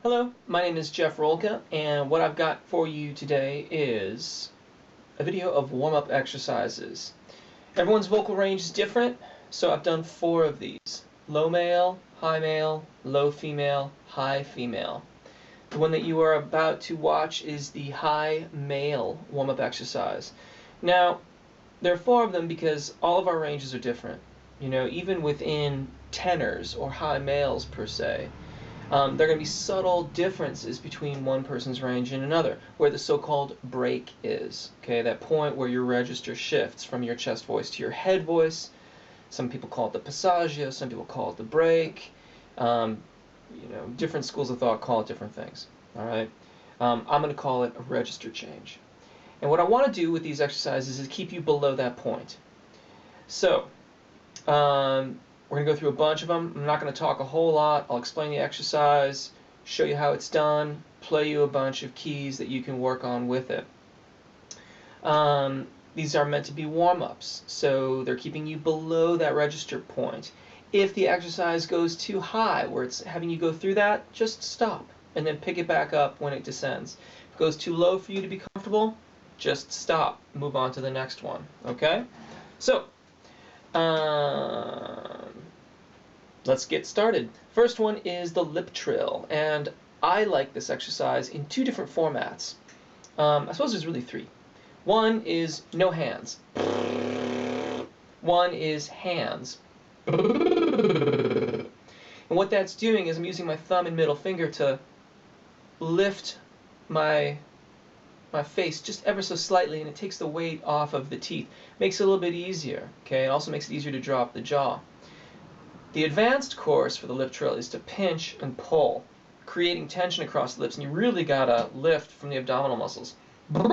Hello, my name is Jeff Rolka, and what I've got for you today is a video of warm-up exercises. Everyone's vocal range is different, so I've done 4 of these. Low male, low female, high female. The one that you are about to watch is the high male warm-up exercise. Now, there are 4 of them because all of our ranges are different. You know, even within tenors or high males per se. There are going to be subtle differences between one person's range and another, where the so-called break is. Okay, that point where your register shifts from your chest voice to your head voice. Some people call it the passaggio, some people call it the break. Different schools of thought call it different things. All right, I'm going to call it a register change. And what I want to do with these exercises is keep you below that point. So, we're going to go through a bunch of them. I'm not going to talk a whole lot. I'll explain the exercise, show you how it's done, play you a bunch of keys that you can work on with it. These are meant to be warm-ups, so they're keeping you below that register point. If the exercise goes too high, where it's having you go through that, just stop and then pick it back up when it descends. If it goes too low for you to be comfortable, just stop. Move on to the next one. Okay? So, let's get started. First one is the lip trill, and I like this exercise in 2 different formats. I suppose there's really 3. One is no hands. One is hands. And what that's doing is I'm using my thumb and middle finger to lift my face just ever so slightly, and it takes the weight off of the teeth. Makes it a little bit easier. Okay, it also makes it easier to drop the jaw. The advanced course for the lip trill is to pinch and pull, creating tension across the lips, and you really gotta lift from the abdominal muscles. And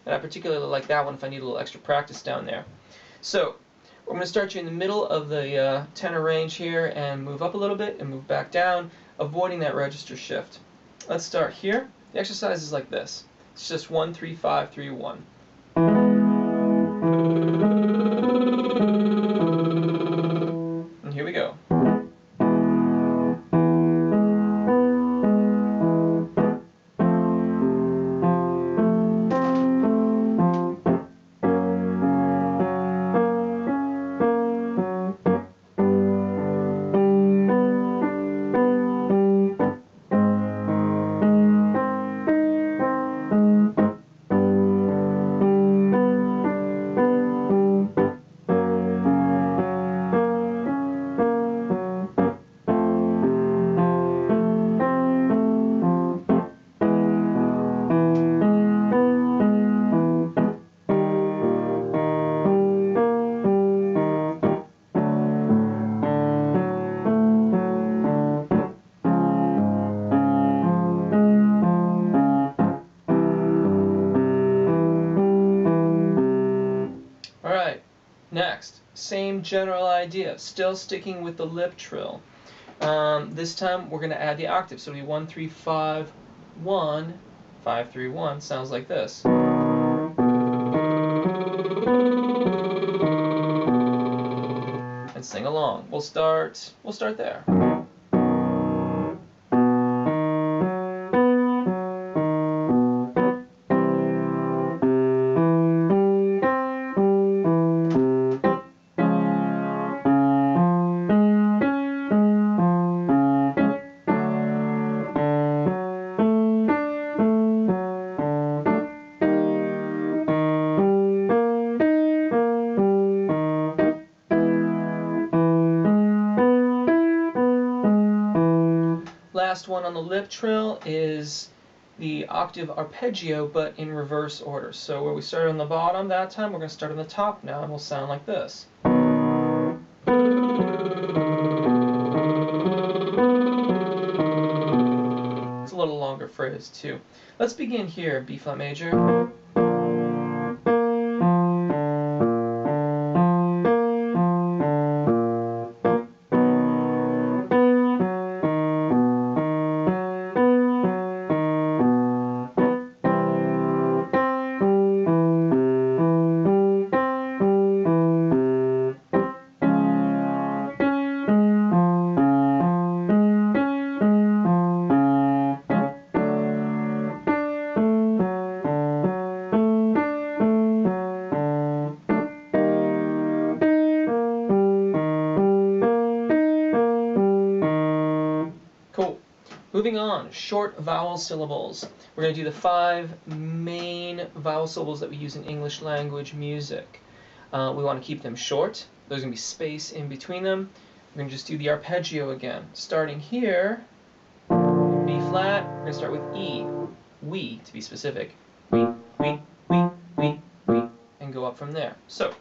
I particularly like that one if I need a little extra practice down there. So, we're going to start you in the middle of the tenor range here and move up a little bit and move back down, avoiding that register shift. Let's start here. The exercise is like this. It's just 1, 3, 5, 3, 1. And here we go. Alright, next, same general idea, still sticking with the lip trill. This time we're going to add the octave, so it'll be 1, 3, 5, 1, 5, 3, 1, sounds like this. And sing along. We'll start there. Last one on the lip trill is the octave arpeggio, but in reverse order. So where we started on the bottom that time, we're going to start on the top now, and we'll sound like this. It's a little longer phrase too. Let's begin here, B flat major. Moving on, short vowel syllables. We're going to do the 5 main vowel syllables that we use in English language music. We want to keep them short. There's going to be space in between them. We're going to just do the arpeggio again. Starting here, B flat, we're going to start with E, we to be specific. We, and go up from there. So,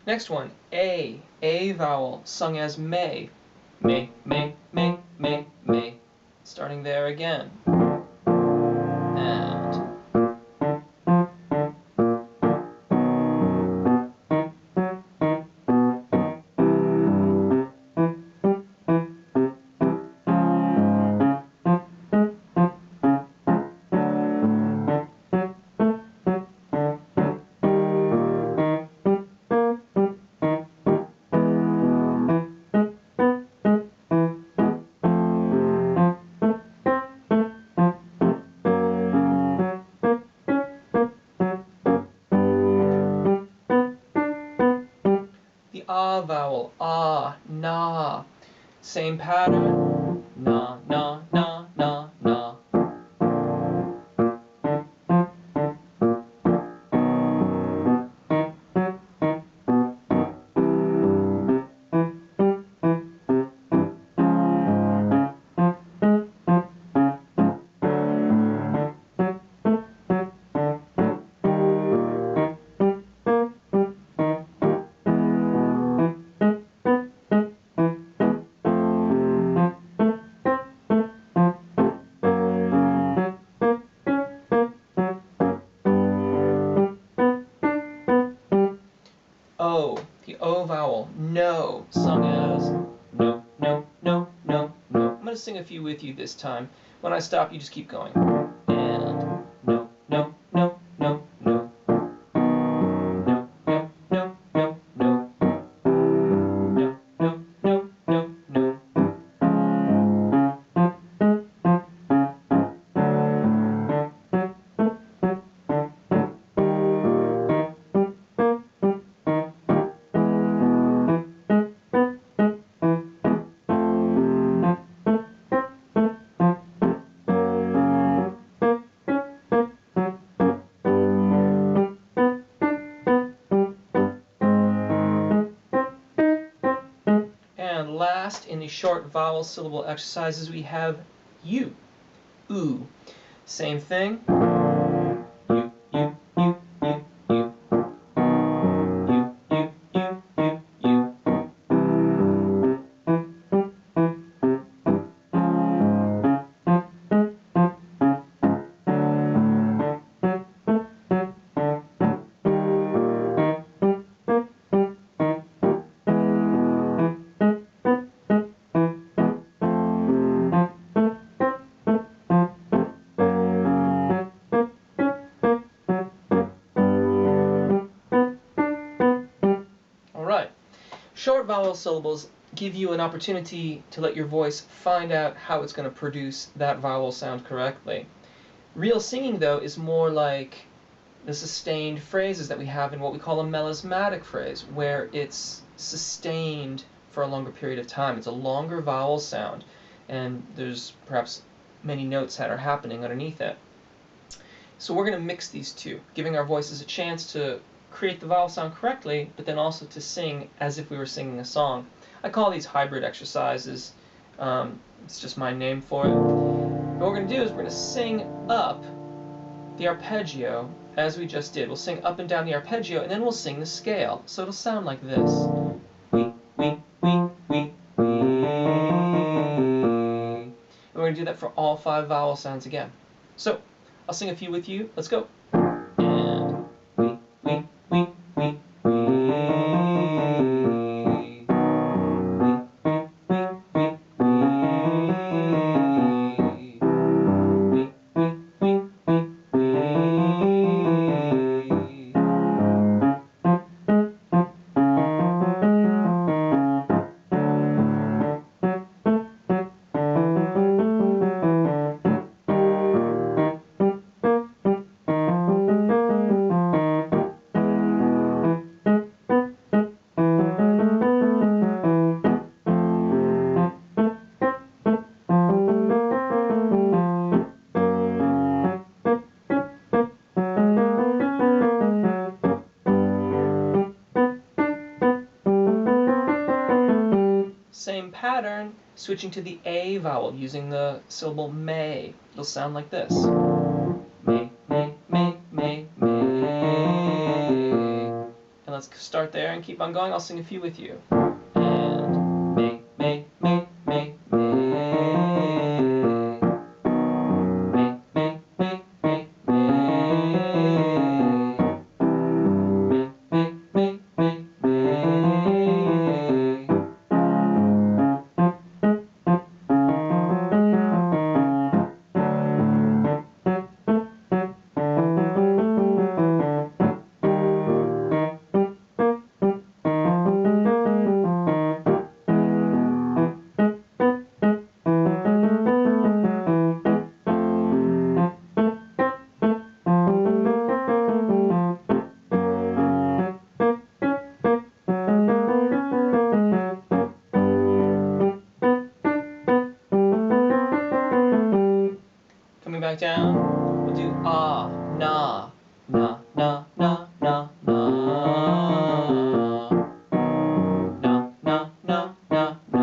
next one, A vowel, sung as may. May, may, may, may, may. Starting there again. And ah vowel, ah, na. Same pattern, na, na, na, na, na. O, the O vowel, no, sung as no, no, no, no, no. I'm going to sing a few with you this time. When I stop, you just keep going. And no, no, no, no, no. No, no, no, no, no. No, no, no, no, no. And last, in the short vowel syllable exercises, we have U, oo. Same thing. U, U, U, U, U. U, U, U, U, U. Short vowel syllables give you an opportunity to let your voice find out how it's going to produce that vowel sound correctly. Real singing, though, is more like the sustained phrases that we have in what we call a melismatic phrase, where it's sustained for a longer period of time. It's a longer vowel sound, and there's perhaps many notes that are happening underneath it. So we're going to mix these two, giving our voices a chance to create the vowel sound correctly, but then also to sing as if we were singing a song. I call these hybrid exercises. It's just my name for it. And what we're going to do is we're going to sing up the arpeggio as we just did. We'll sing up and down the arpeggio, and then we'll sing the scale. So it'll sound like this. We, we, we, we, we. And we're going to do that for all 5 vowel sounds again. So I'll sing a few with you. Let's go. And we, pattern, switching to the A vowel using the syllable may. It'll sound like this. May, may, may, may, may. And let's start there and keep on going. I'll sing a few with you. And may, may, may, may, may. May, may, may, may, may. May, may, may, may. Coming back down, we'll do ah, na, na, na, na, na, na, na, na, na, na, na.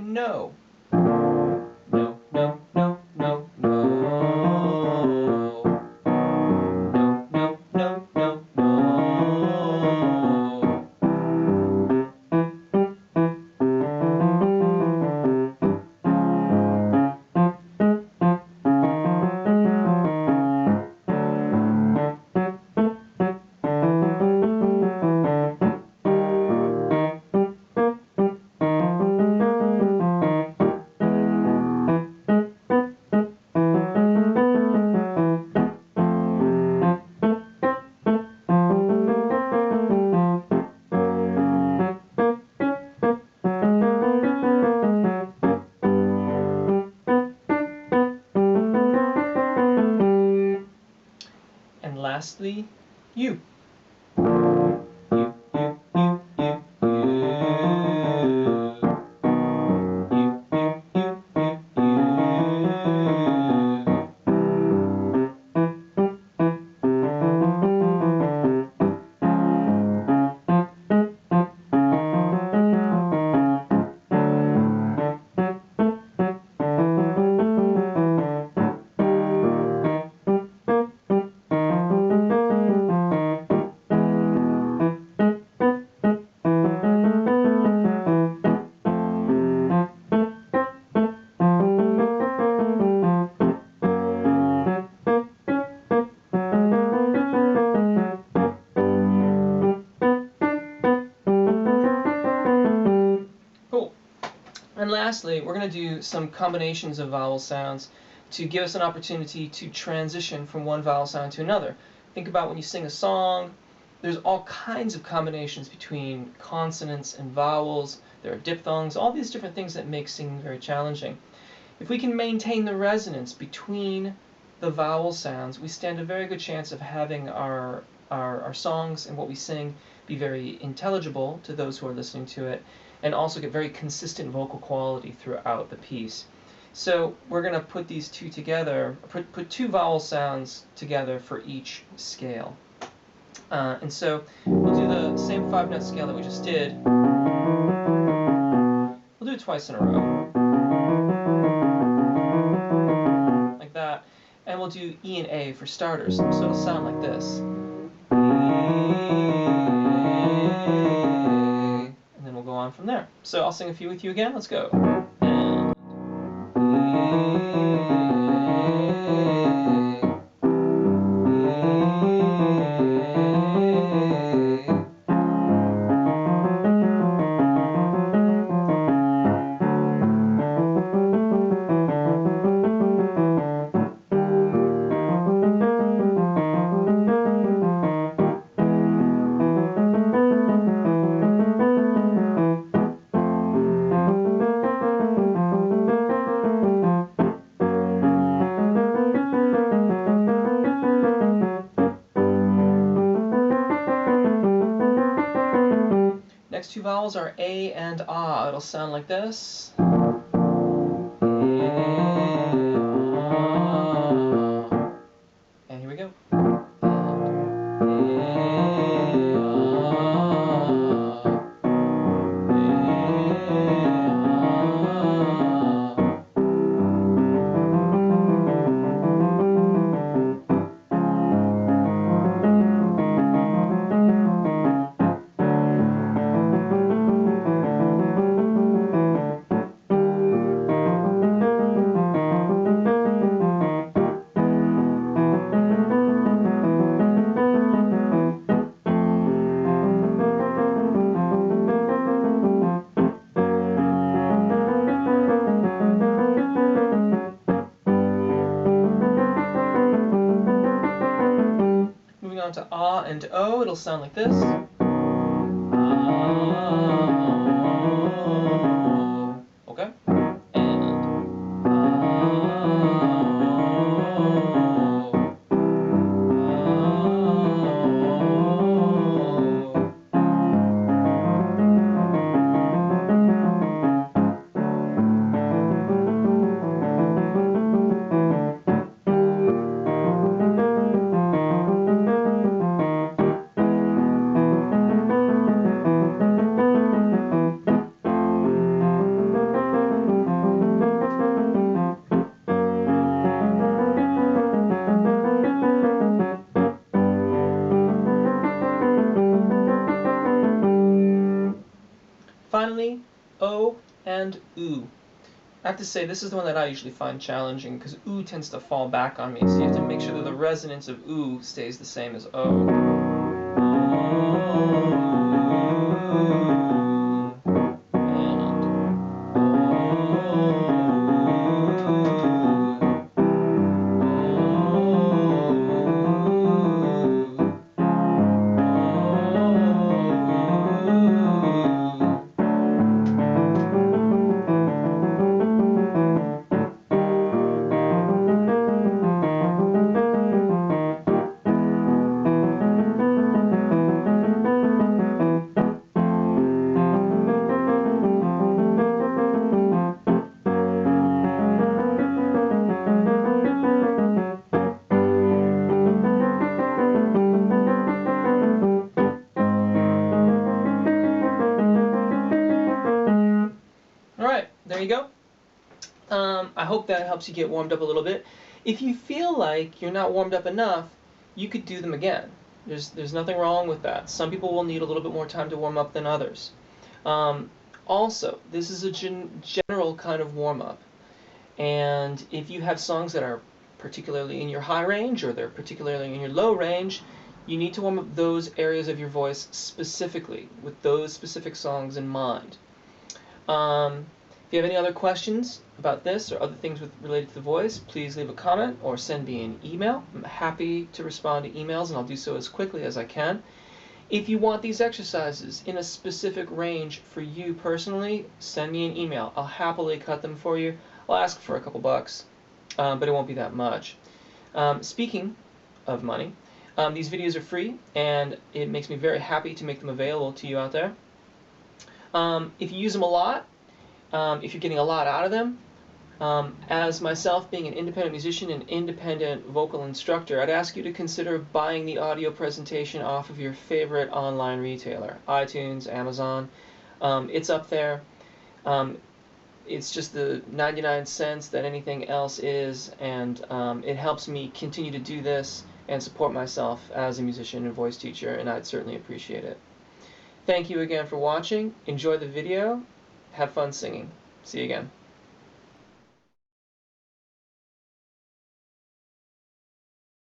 No. No, no, no, no, no. No, no, no, no, no. And lastly, you. You, you, you, you, you. You, you, you, you, Cool. And lastly, we're going to do some combinations of vowel sounds to give us an opportunity to transition from one vowel sound to another. Think about when you sing a song, there's all kinds of combinations between consonants and vowels. There are diphthongs, all these different things that make singing very challenging. If we can maintain the resonance between the vowel sounds, we stand a very good chance of having our songs and what we sing be very intelligible to those who are listening to it, and also get very consistent vocal quality throughout the piece. So we're going to put these two together, put two vowel sounds together for each scale. And so we'll do the same 5-note scale that we just did. We'll do it twice in a row. Like that. And we'll do E and A for starters. So it'll sound like this. And then we'll go on from there. So I'll sing a few with you again. Let's go. next two vowels are A and Ah. It'll sound like this. And here we go. Moving on to Ah and O, it'll sound like this. Okay? Finally, O and Oo. I have to say, this is the one that I usually find challenging because Oo tends to fall back on me, so you have to make sure that the resonance of Oo stays the same as O. Alright, there you go. I hope that helps you get warmed up a little bit. If you feel like you're not warmed up enough, you could do them again. There's nothing wrong with that. Some people will need a little bit more time to warm up than others. Also, this is a general kind of warm-up. And if you have songs that are particularly in your high range or they're particularly in your low range, you need to warm up those areas of your voice specifically with those specific songs in mind. If you have any other questions about this or other things related to the voice, please leave a comment or send me an email. I'm happy to respond to emails, and I'll do so as quickly as I can. If you want these exercises in a specific range for you personally, send me an email. I'll happily cut them for you. I'll ask for a couple bucks, but it won't be that much. Speaking of money, these videos are free, and it makes me very happy to make them available to you out there. If you use them a lot, if you're getting a lot out of them, as myself being an independent musician and independent vocal instructor, I'd ask you to consider buying the audio presentation off of your favorite online retailer, iTunes, Amazon. It's up there. It's just the 99 cents that anything else is, and it helps me continue to do this and support myself as a musician and voice teacher, and I'd certainly appreciate it. Thank you again for watching. Enjoy the video. Have fun singing. See you again.